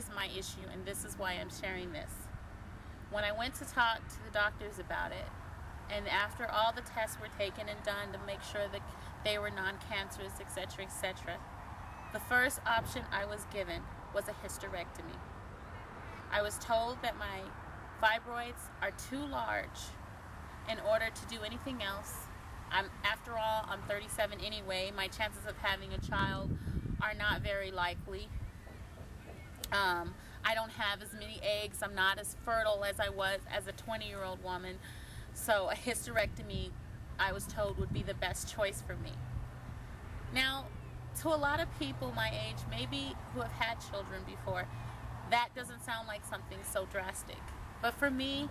is my issue, and this is why I'm sharing this. When I went to talk to the doctors about it, and after all the tests were taken and done to make sure that they were non-cancerous, etc., etc., the first option I was given was a hysterectomy. I was told that my fibroids are too large in order to do anything else. After all, I'm 37 anyway. My chances of having a child are not very likely. I don't have as many eggs. I'm not as fertile as I was as a 20-year-old woman. So a hysterectomy, I was told, would be the best choice for me. Now, to a lot of people my age, maybe who have had children before, that doesn't sound like something so drastic. But for me,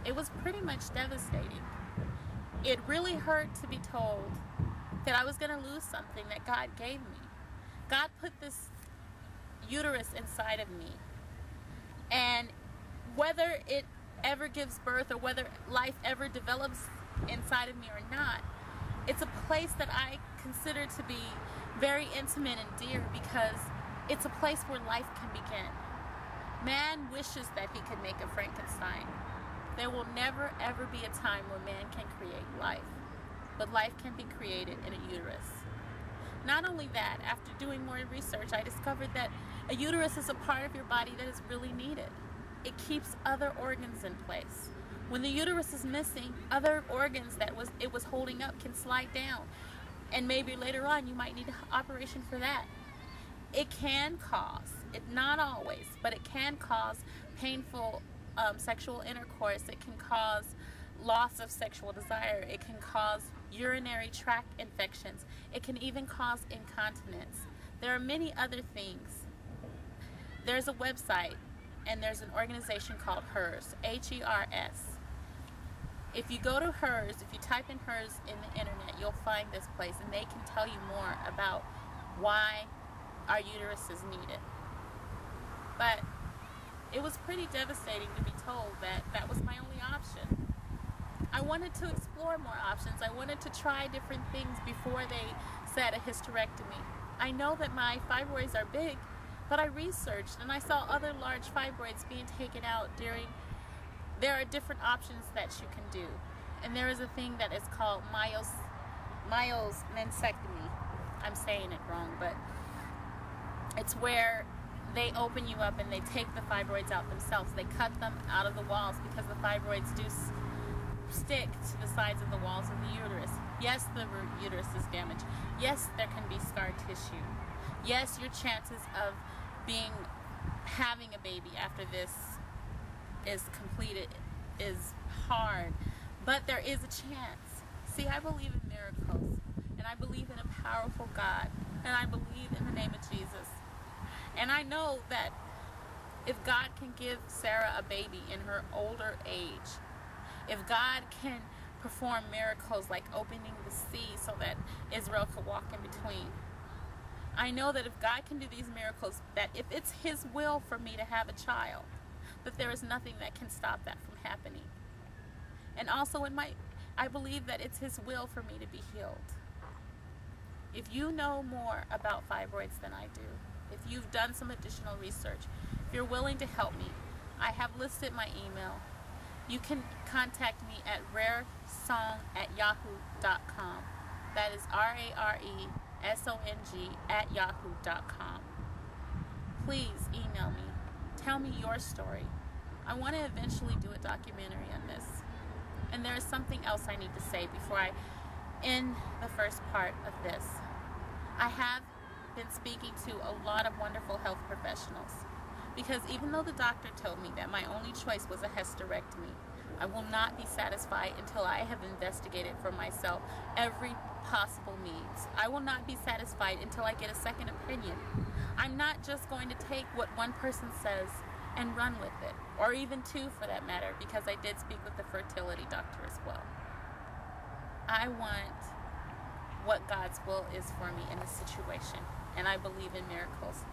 it was pretty much devastating. It really hurt to be told that I was going to lose something that God gave me. God put this uterus inside of me. And whether it ever gives birth or whether life ever develops inside of me or not, it's a place that I consider to be very intimate and dear, because it's a place where life can begin. Man wishes that he could make a Frankenstein. There will never ever be a time where man can create life, but life can be created in a uterus. Not only that, after doing more research, I discovered that a uterus is a part of your body that is really needed. It keeps other organs in place. When the uterus is missing, other organs that it was holding up can slide down, and maybe later on you might need an operation for that. It can cause, not always, but it can cause painful sexual intercourse. It can cause loss of sexual desire. It can cause urinary tract infections. It can even cause incontinence. There are many other things. There's a website and there's an organization called HERS, H-E-R-S. If you go to HERS, if you type in HERS in the internet, you'll find this place, and they can tell you more about why our uterus is needed. But it was pretty devastating to be told that that was my only option. I wanted to explore more options. I wanted to try different things before they said a hysterectomy. I know that my fibroids are big, but I researched and I saw other large fibroids being taken out there are different options that you can do. And there is a thing that is called myomensectomy. I'm saying it wrong, but it's where they open you up and they take the fibroids out themselves. They cut them out of the walls because the fibroids do stick to the sides of the walls of the uterus. Yes, the uterus is damaged. Yes, there can be scar tissue. Yes, your chances of having a baby after this is completed is hard, but there is a chance. See, I believe in miracles, and I believe in a powerful God, and I believe in the name of Jesus. And I know that if God can give Sarah a baby in her older age, if God can perform miracles like opening the sea so that Israel could walk in between, I know that if God can do these miracles, that if it's His will for me to have a child, that there is nothing that can stop that from happening. And also I believe that it's His will for me to be healed. If you know more about fibroids than I do, if you've done some additional research, if you're willing to help me, I have listed my email. You can contact me at raresong@yahoo.com. That is RARESONG@yahoo.com. Please email me. Tell me your story. I want to eventually do a documentary on this. And there is something else I need to say before I end the first part of this. I have been speaking to a lot of wonderful health professionals, because even though the doctor told me that my only choice was a hysterectomy, I will not be satisfied until I have investigated for myself every possible means. I will not be satisfied until I get a second opinion. I'm not just going to take what one person says and run with it, or even two for that matter, because I did speak with the fertility doctor as well. I want what God's will is for me in this situation, and I believe in miracles.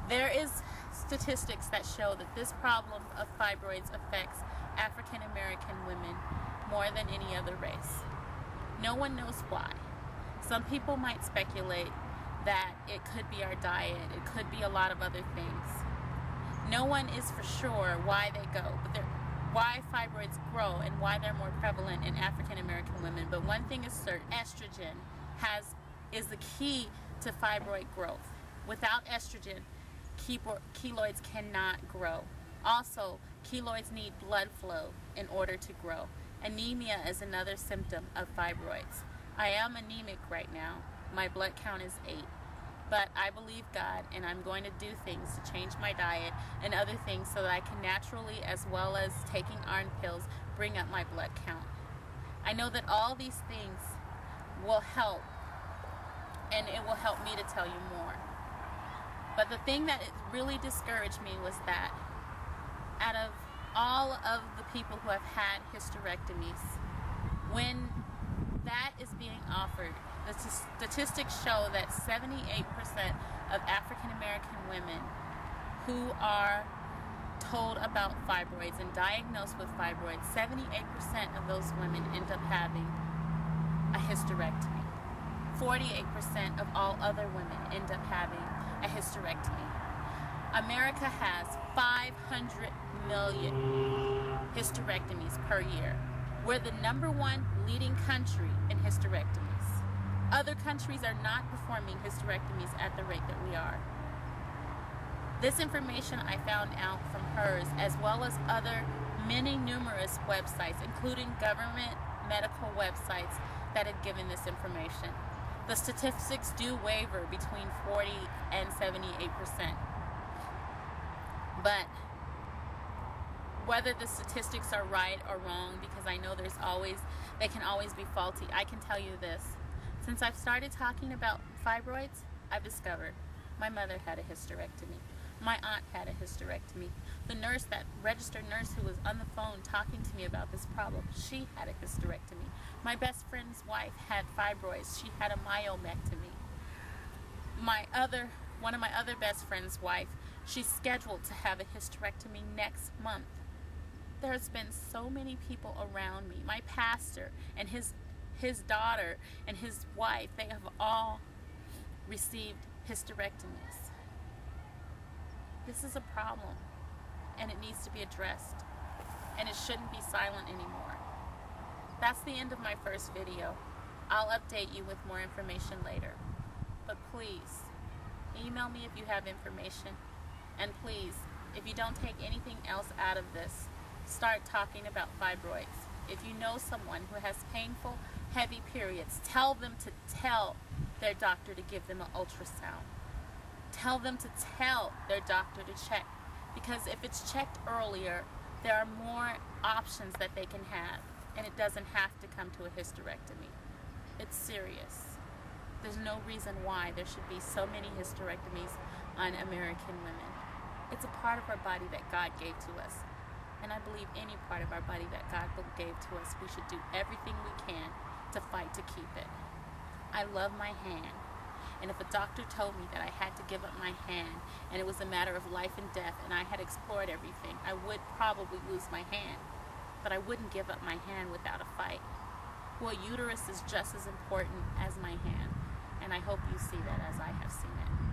There is statistics that show that this problem of fibroids affects African American women more than any other race. No one knows why. Some people might speculate that it could be our diet, it could be a lot of other things. No one is for sure why they go, but why fibroids grow and why they're more prevalent in African American women. But one thing is certain: estrogen is the key to fibroid growth. Without estrogen, keloids cannot grow. Also, keloids need blood flow in order to grow. Anemia is another symptom of fibroids. I am anemic right now. My blood count is 8. But I believe God, and I'm going to do things to change my diet and other things so that I can naturally, as well as taking iron pills, bring up my blood count. I know that all these things will help, and it will help me to tell you more. But the thing that really discouraged me was that out of all of the people who have had hysterectomies, when that is being offered, the statistics show that 78% of African American women who are told about fibroids and diagnosed with fibroids, 78% of those women end up having a hysterectomy. 48% of all other women end up having a hysterectomy. America has 500 million hysterectomies per year. We're the #1 leading country in hysterectomies. Other countries are not performing hysterectomies at the rate that we are. This information I found out from hers, as well as numerous websites, including government medical websites that have given this information. The statistics do waver between 40 and 78%. But whether the statistics are right or wrong, because I know they can always be faulty, I can tell you this. Since I've started talking about fibroids, I've discovered my mother had a hysterectomy. My aunt had a hysterectomy. The nurse, that registered nurse who was on the phone talking to me about this problem, she had a hysterectomy. My best friend's wife had fibroids. She had a myomectomy. One of my other best friend's wife, she's scheduled to have a hysterectomy next month. There's been so many people around me. My pastor and his daughter and his wife, they have all received hysterectomies. This is a problem, and it needs to be addressed, and it shouldn't be silent anymore. That's the end of my first video. I'll update you with more information later. But please, email me if you have information, and please, if you don't take anything else out of this, start talking about fibroids. If you know someone who has painful, heavy periods, tell them to tell their doctor to give them an ultrasound. Tell them to tell their doctor to check, because if it's checked earlier, there are more options that they can have, and it doesn't have to come to a hysterectomy. It's serious. There's no reason why there should be so many hysterectomies on American women. It's a part of our body that God gave to us. And I believe any part of our body that God gave to us, we should do everything we can to fight to keep it. I love my hand. And if a doctor told me that I had to give up my hand and it was a matter of life and death and I had explored everything, I would probably lose my hand. But I wouldn't give up my hand without a fight. Well, uterus is just as important as my hand. And I hope you see that as I have seen it.